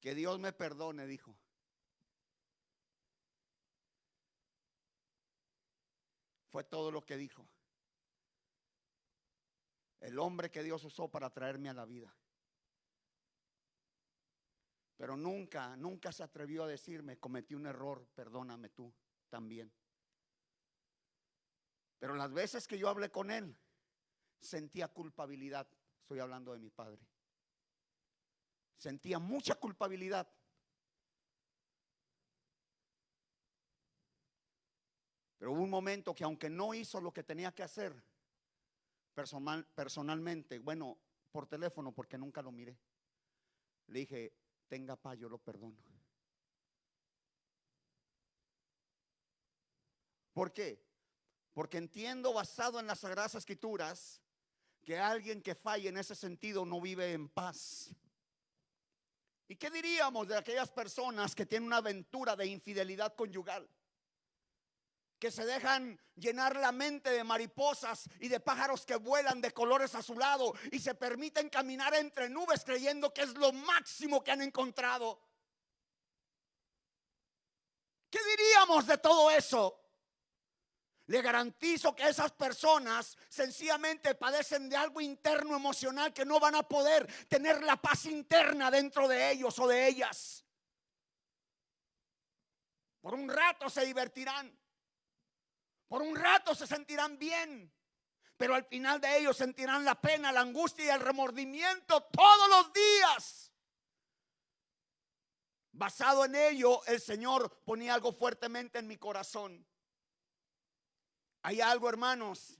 S2: Que Dios me perdone, dijo. Fue todo lo que dijo. El hombre que Dios usó para traerme a la vida. Pero nunca se atrevió a decirme: cometí un error, perdóname tú también. Pero las veces que yo hablé con él, sentía culpabilidad. Estoy hablando de mi padre. Sentía mucha culpabilidad. Pero hubo un momento que, aunque no hizo lo que tenía que hacer personalmente, bueno, por teléfono, porque nunca lo miré, le dije: tenga paz, yo lo perdono. ¿Por qué? Porque entiendo, basado en las Sagradas Escrituras, que alguien que falle en ese sentido no vive en paz. ¿Y qué diríamos de aquellas personas que tienen una aventura de infidelidad conyugal? Que se dejan llenar la mente de mariposas y de pájaros que vuelan de colores a su lado y se permiten caminar entre nubes creyendo que es lo máximo que han encontrado. ¿Qué diríamos de todo eso? Le garantizo que esas personas sencillamente padecen de algo interno emocional que no van a poder tener la paz interna dentro de ellos o de ellas. Por un rato se divertirán, por un rato se sentirán bien, pero al final de ellos sentirán la pena, la angustia y el remordimiento todos los días. Basado en ello, el Señor ponía algo fuertemente en mi corazón. Hay algo, hermanos,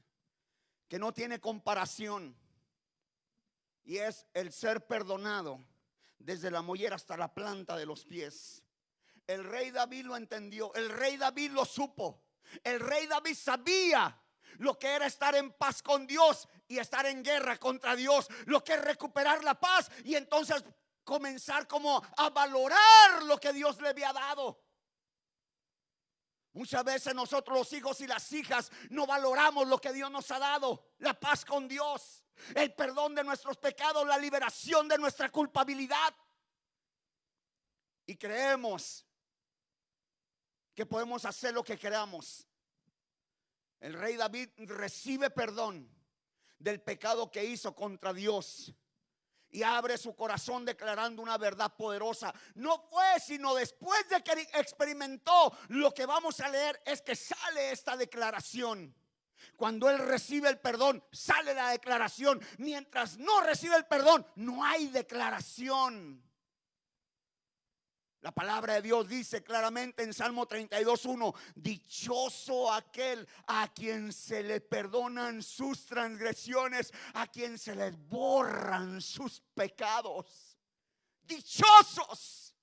S2: que no tiene comparación. y es el ser perdonado desde la mollera hasta la planta de los pies. El rey David lo entendió, el rey David lo supo, el rey David sabía lo que era estar en paz con Dios y estar en guerra contra Dios, lo que es recuperar la paz y entonces comenzar como a valorar lo que Dios le había dado. Muchas veces nosotros los hijos y las hijas no valoramos lo que Dios nos ha dado, la paz con Dios, el perdón de nuestros pecados, la liberación de nuestra culpabilidad, y creemos que podemos hacer lo que queramos. El rey David recibe perdón del pecado que hizo contra Dios y abre su corazón declarando una verdad poderosa. No fue sino después de que experimentó lo que vamos a leer es que sale esta declaración. Cuando él recibe el perdón, sale la declaración. Mientras no recibe el perdón, no hay declaración. La palabra de Dios dice claramente en Salmo 32:1: dichoso aquel a quien se le perdonan sus transgresiones, a quien se les borran sus pecados. Dichosos.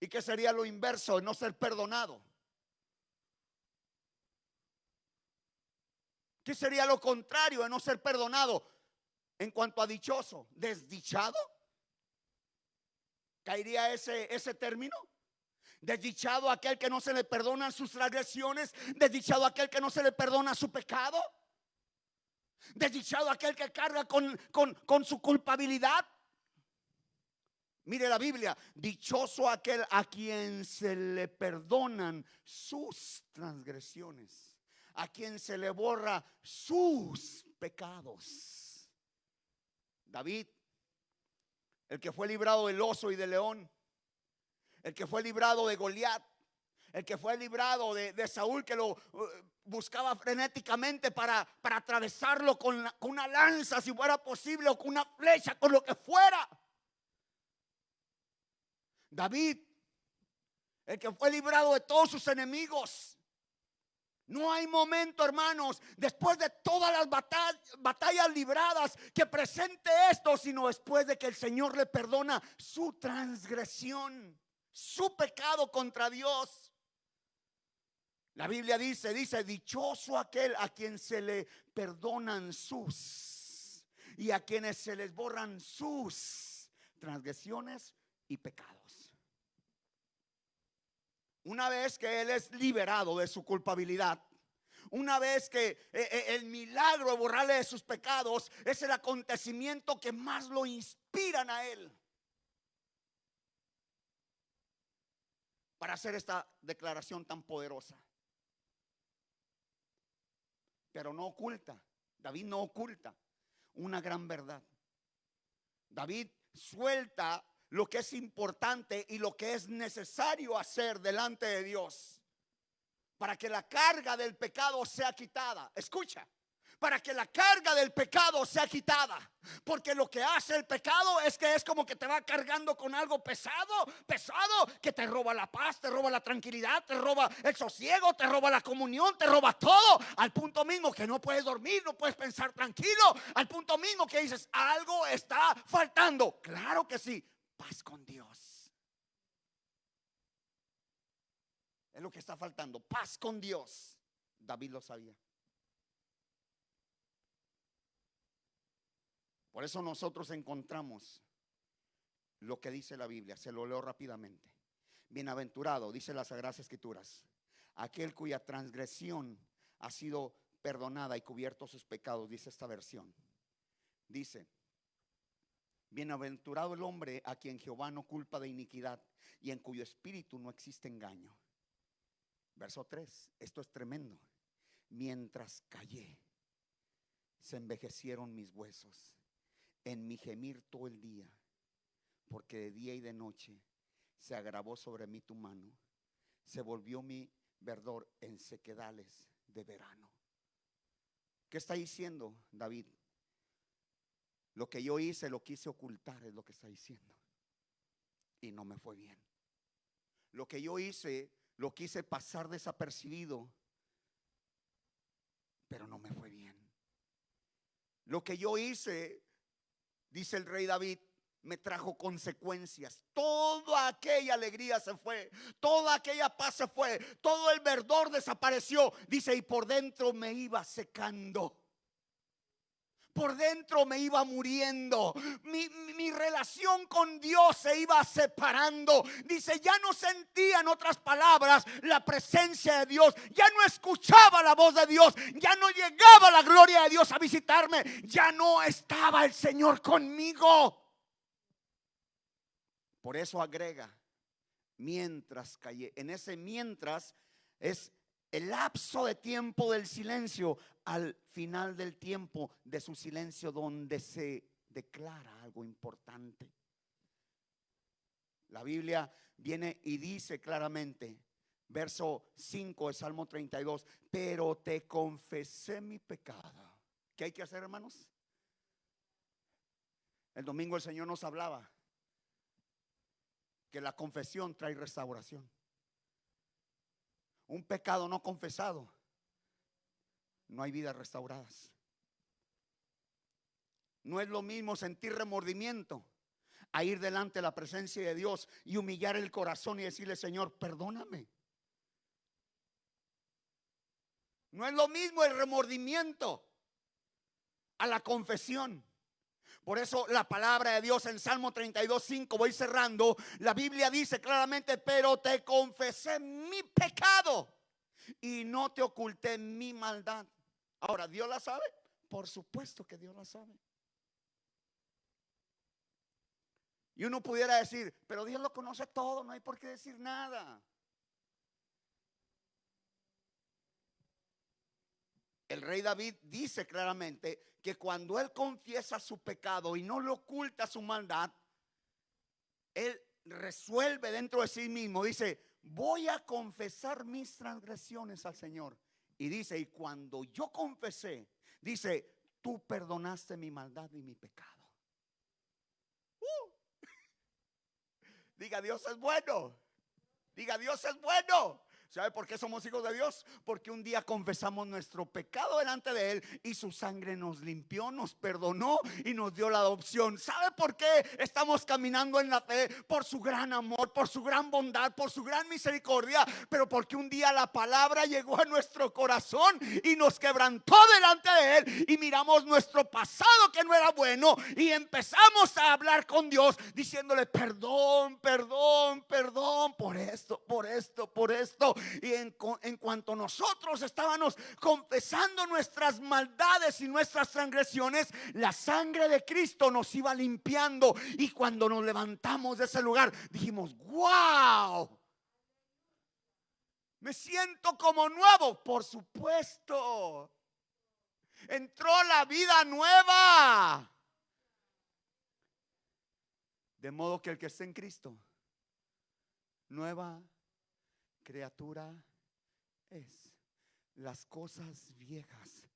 S2: ¿Y qué sería lo inverso de no ser perdonado? ¿Qué sería lo contrario de no ser perdonado en cuanto a dichoso? ¿Desdichado? ¿Caería ese término? Desdichado aquel que no se le perdonan sus transgresiones. Desdichado aquel que no se le perdona su pecado. Desdichado aquel que carga con su culpabilidad. Mire la Biblia: dichoso aquel a quien se le perdonan sus transgresiones, a quien se le borra sus pecados. David, el que fue librado del oso y del león, el que fue librado de Goliat, el que fue librado de Saúl, que lo buscaba frenéticamente para atravesarlo con una lanza si fuera posible, o con una flecha, con lo que fuera. David, el que fue librado de todos sus enemigos. No hay momento, hermanos, después de todas las batallas libradas, que presente esto, sino después de que el Señor le perdona su transgresión, su pecado contra Dios. La Biblia dice, dichoso aquel a quien se le perdonan sus, y a quienes se les borran sus transgresiones y pecados. Una vez que él es liberado de su culpabilidad, una vez que el milagro de borrarle de sus pecados es el acontecimiento que más lo inspiran a él para hacer esta declaración tan poderosa. Pero no oculta, David no oculta una gran verdad. David suelta lo que es importante y lo que es necesario hacer delante de Dios para que la carga del pecado sea quitada. Escucha, para que la carga del pecado sea quitada, porque lo que hace el pecado es que es como que te va cargando con algo pesado, que te roba la paz, te roba la tranquilidad, te roba el sosiego, te roba la comunión, te roba todo, al punto mismo que no puedes dormir, no puedes pensar tranquilo, al punto mismo que dices, algo está faltando. Claro que sí, paz con Dios es lo que está faltando, paz con Dios. David lo sabía. Por eso nosotros encontramos lo que dice la Biblia. Se lo leo rápidamente. Bienaventurado, dice las Sagradas Escrituras, aquel cuya transgresión ha sido perdonada y cubiertos sus pecados, dice esta versión. Dice: bienaventurado el hombre a quien Jehová no culpa de iniquidad y en cuyo espíritu no existe engaño. Verso 3, esto es tremendo. Mientras callé, se envejecieron mis huesos en mi gemir todo el día, porque de día y de noche se agravó sobre mí tu mano, se volvió mi verdor en sequedales de verano. ¿Qué está diciendo David? Lo que yo hice lo quise ocultar, es lo que está diciendo, y no me fue bien. Lo que yo hice lo quise pasar desapercibido, pero no me fue bien. Lo que yo hice, dice el rey David, me trajo consecuencias. Toda aquella alegría se fue, toda aquella paz se fue, todo el verdor desapareció. Dice, y por dentro me iba secando. Por dentro me iba muriendo. Mi relación con Dios se iba separando. Dice, ya no sentía, en otras palabras, la presencia de Dios. Ya no escuchaba la voz de Dios. Ya no llegaba la gloria de Dios a visitarme. Ya no estaba el Señor conmigo. Por eso agrega, mientras callé. En ese mientras es el lapso de tiempo del silencio al final del tiempo de su silencio, donde se declara algo importante. La Biblia viene y dice claramente, verso 5 de Salmo 32, pero te confesé mi pecado. ¿Qué hay que hacer, hermanos? El domingo el Señor nos hablaba que la confesión trae restauración. Un pecado no confesado, no hay vidas restauradas. No es lo mismo sentir remordimiento a ir delante de la presencia de Dios y humillar el corazón y decirle, Señor, perdóname. No es lo mismo el remordimiento a la confesión. Por eso la palabra de Dios en Salmo 32:5, voy cerrando, la Biblia dice claramente, pero te confesé mi pecado y no te oculté mi maldad. Ahora, ¿Dios la sabe? Por supuesto que Dios la sabe. Y uno pudiera decir, pero Dios lo conoce todo, no hay por qué decir nada. El rey David dice claramente que cuando él confiesa su pecado y no le oculta su maldad, él resuelve dentro de sí mismo, dice, voy a confesar mis transgresiones al Señor. Y dice, y cuando yo confesé, dice, tú perdonaste mi maldad y mi pecado. Diga, Dios es bueno. Diga, Dios es bueno. ¿Sabe por qué somos hijos de Dios? Porque un día confesamos nuestro pecado delante de Él y su sangre nos limpió, nos perdonó y nos dio la adopción. ¿Sabe por qué estamos caminando en la fe? Por su gran amor, por su gran bondad, por su gran misericordia. Pero porque un día la palabra llegó a nuestro corazón y nos quebrantó delante de Él. Y miramos nuestro pasado que no era bueno y empezamos a hablar con Dios diciéndole, perdón, perdón, perdón por esto, por esto, por esto. Y en cuanto nosotros estábamos confesando nuestras maldades y nuestras transgresiones, la sangre de Cristo nos iba limpiando. Y cuando nos levantamos de ese lugar, dijimos, wow, me siento como nuevo. Por supuesto, entró la vida nueva. De modo que el que esté en Cristo, nueva criatura es. Las cosas viejas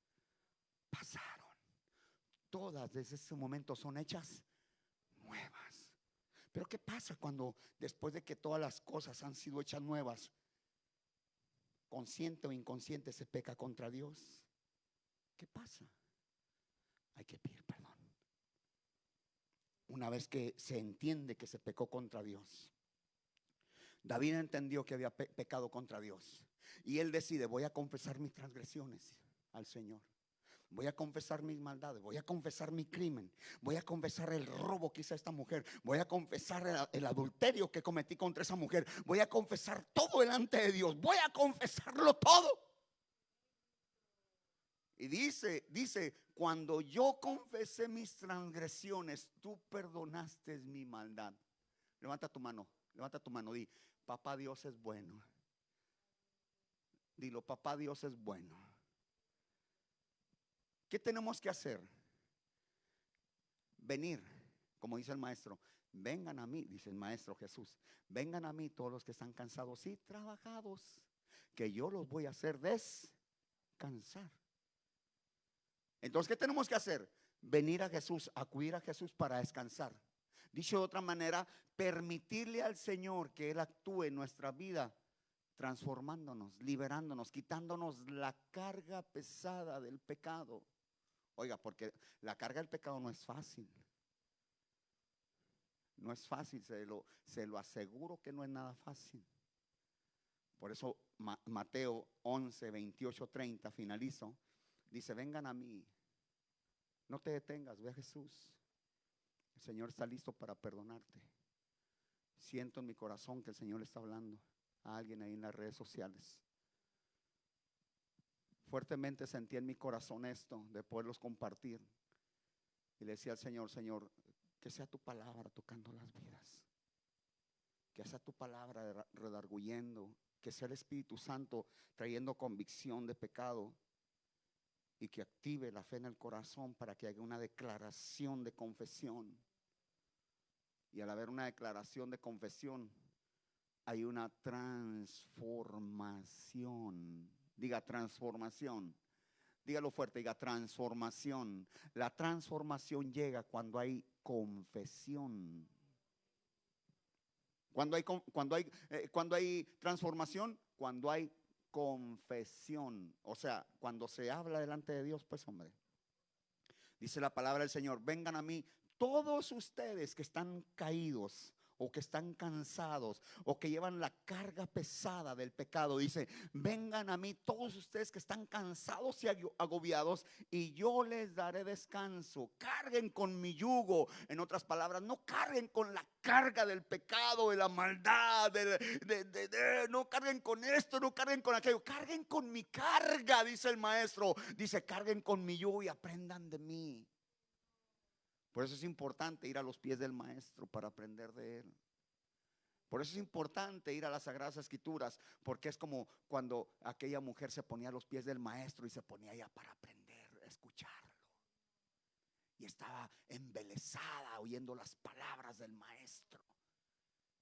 S2: pasaron, todas desde ese momento son hechas nuevas. Pero ¿qué pasa cuando después de que todas las cosas han sido hechas nuevas, consciente o inconsciente, se peca contra Dios? ¿Qué pasa? Hay que pedir perdón. Una vez que se entiende que se pecó contra Dios, David entendió que había pecado contra Dios y él decide, voy a confesar mis transgresiones al Señor. Voy a confesar mis maldades, voy a confesar mi crimen, voy a confesar el robo que hizo esta mujer, voy a confesar el adulterio que cometí contra esa mujer, voy a confesar todo delante de Dios, voy a confesarlo todo. Y dice, cuando yo confesé mis transgresiones, tú perdonaste mi maldad. Levanta tu mano, di, papá Dios es bueno. Dilo, papá Dios es bueno. ¿Qué tenemos que hacer? Venir, como dice el maestro, vengan a mí, dice el maestro Jesús, vengan a mí todos los que están cansados y trabajados, que yo los voy a hacer descansar. Entonces, ¿qué tenemos que hacer? Venir a Jesús, acudir a Jesús para descansar. Dicho de otra manera, permitirle al Señor que Él actúe en nuestra vida, transformándonos, liberándonos, quitándonos la carga pesada del pecado. Oiga, porque la carga del pecado no es fácil. No es fácil, se lo aseguro que no es nada fácil. Por eso Mateo 11, 28, 30, finalizo. Dice, vengan a mí. No te detengas, ve a Jesús. El Señor está listo para perdonarte. Siento en mi corazón que el Señor está hablando a alguien ahí en las redes sociales. Fuertemente sentí en mi corazón esto de poderlos compartir. Y le decía al Señor, Señor, que sea tu palabra tocando las vidas. Que sea tu palabra redarguyendo. Que sea el Espíritu Santo trayendo convicción de pecado. Y que active la fe en el corazón para que haya una declaración de confesión. Y al haber una declaración de confesión, hay una transformación. Diga transformación. Dígalo fuerte, diga transformación. La transformación llega cuando hay confesión. Cuando hay transformación, cuando hay confesión. O sea, cuando se habla delante de Dios, pues hombre. Dice la palabra del Señor, vengan a mí todos ustedes que están caídos o que están cansados o que llevan la carga pesada del pecado. Dice, vengan a mí todos ustedes que están cansados y agobiados y yo les daré descanso. Carguen con mi yugo. En otras palabras, no carguen con la carga del pecado, de la maldad, no carguen con esto, no carguen con aquello. Carguen con mi carga, dice el maestro. Dice, carguen con mi yugo y aprendan de mí. Por eso es importante ir a los pies del maestro para aprender de él. Por eso es importante ir a las Sagradas Escrituras, porque es como cuando aquella mujer se ponía a los pies del maestro y se ponía allá para aprender, a escucharlo. Y estaba embelesada oyendo las palabras del maestro,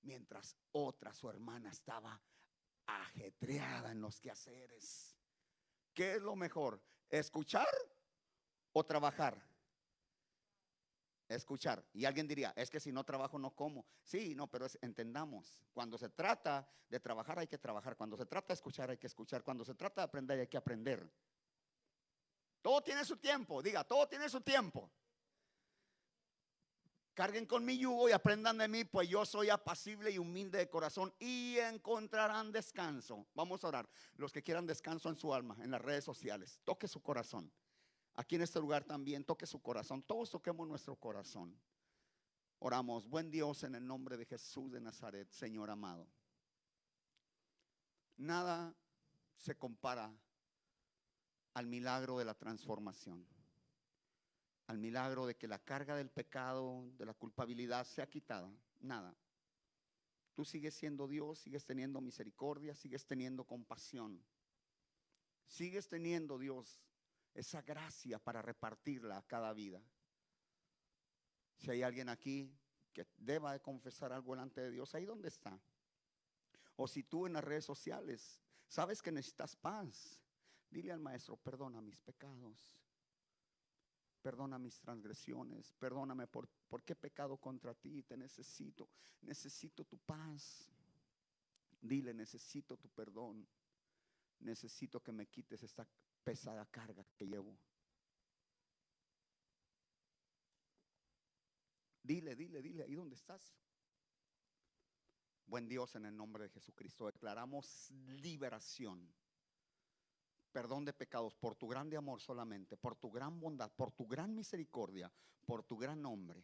S2: mientras otra, su hermana, estaba ajetreada en los quehaceres. ¿Qué es lo mejor? ¿Escuchar o trabajar? Escuchar. Y alguien diría, es que si no trabajo no como. Sí, no, pero entendamos, cuando se trata de trabajar hay que trabajar. Cuando se trata de escuchar hay que escuchar. Cuando se trata de aprender hay que aprender. Todo tiene su tiempo. Diga, todo tiene su tiempo. Carguen con mi yugo y aprendan de mí, pues yo soy apacible y humilde de corazón y encontrarán descanso. Vamos a orar. Los que quieran descanso en su alma, en las redes sociales, toque su corazón. Aquí en este lugar también toque su corazón. Todos toquemos nuestro corazón. Oramos. Buen Dios, en el nombre de Jesús de Nazaret, Señor amado. Nada se compara al milagro de la transformación, al milagro de que la carga del pecado, de la culpabilidad sea quitada. Nada. Tú sigues siendo Dios, sigues teniendo misericordia, sigues teniendo compasión. Sigues teniendo, Dios, esa gracia para repartirla a cada vida. Si hay alguien aquí que deba de confesar algo delante de Dios, ahí donde está. O si tú en las redes sociales sabes que necesitas paz, dile al maestro, perdona mis pecados, perdona mis transgresiones, perdóname porque he pecado contra ti, te necesito tu paz. Dile, necesito tu perdón, necesito que me quites esta pesada carga que llevo. Dile, ahí donde estás. Buen Dios, en el nombre de Jesucristo declaramos liberación, perdón de pecados por tu grande amor solamente, por tu gran bondad, por tu gran misericordia, por tu gran nombre.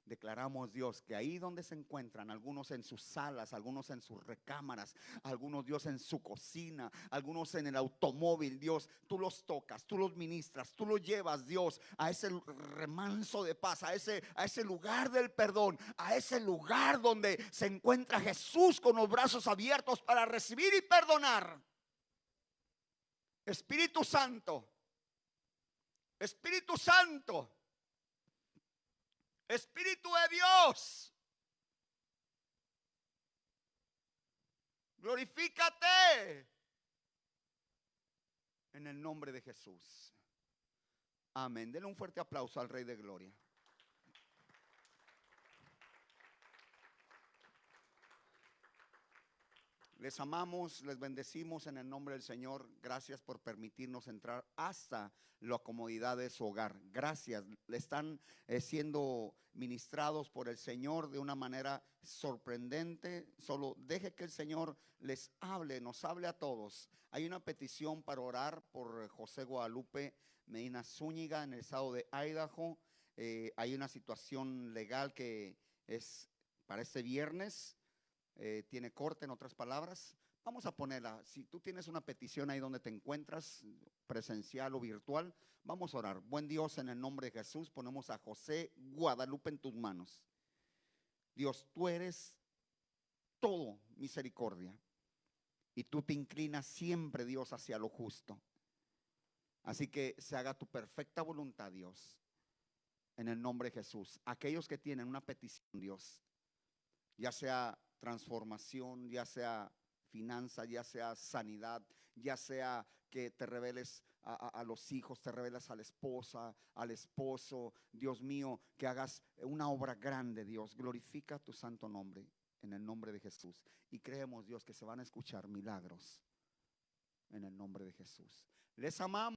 S2: Declaramos, Dios, que ahí donde se encuentran, algunos en sus salas, algunos en sus recámaras, algunos, Dios, en su cocina, algunos en el automóvil, Dios, tú los tocas, tú los ministras, tú los llevas, Dios, a ese remanso de paz, a ese lugar del perdón, a ese lugar donde se encuentra Jesús con los brazos abiertos para recibir y perdonar. Espíritu Santo, Espíritu Santo, Espíritu de Dios, glorifícate en el nombre de Jesús. Amén. Denle un fuerte aplauso al Rey de Gloria. Les amamos, les bendecimos en el nombre del Señor. Gracias por permitirnos entrar hasta la comodidad de su hogar. Gracias, le están siendo ministrados por el Señor de una manera sorprendente. Solo deje que el Señor les hable, nos hable a todos. Hay una petición para orar por José Guadalupe Medina Zúñiga en el estado de Idaho. Hay una situación legal que es para este viernes. Tiene corte, en otras palabras. Vamos a ponerla. Si tú tienes una petición ahí donde te encuentras, presencial o virtual, vamos a orar. Buen Dios, en el nombre de Jesús, ponemos a José Guadalupe en tus manos. Dios, tú eres todo misericordia y tú te inclinas siempre, Dios, hacia lo justo. Así que se haga tu perfecta voluntad, Dios, en el nombre de Jesús. Aquellos que tienen una petición, Dios, ya sea transformación, ya sea finanzas, ya sea sanidad, ya sea que te reveles a los hijos, te reveles a la esposa, al esposo. Dios mío, que hagas una obra grande, Dios. Glorifica tu santo nombre en el nombre de Jesús. Y creemos, Dios, que se van a escuchar milagros en el nombre de Jesús. Les amamos.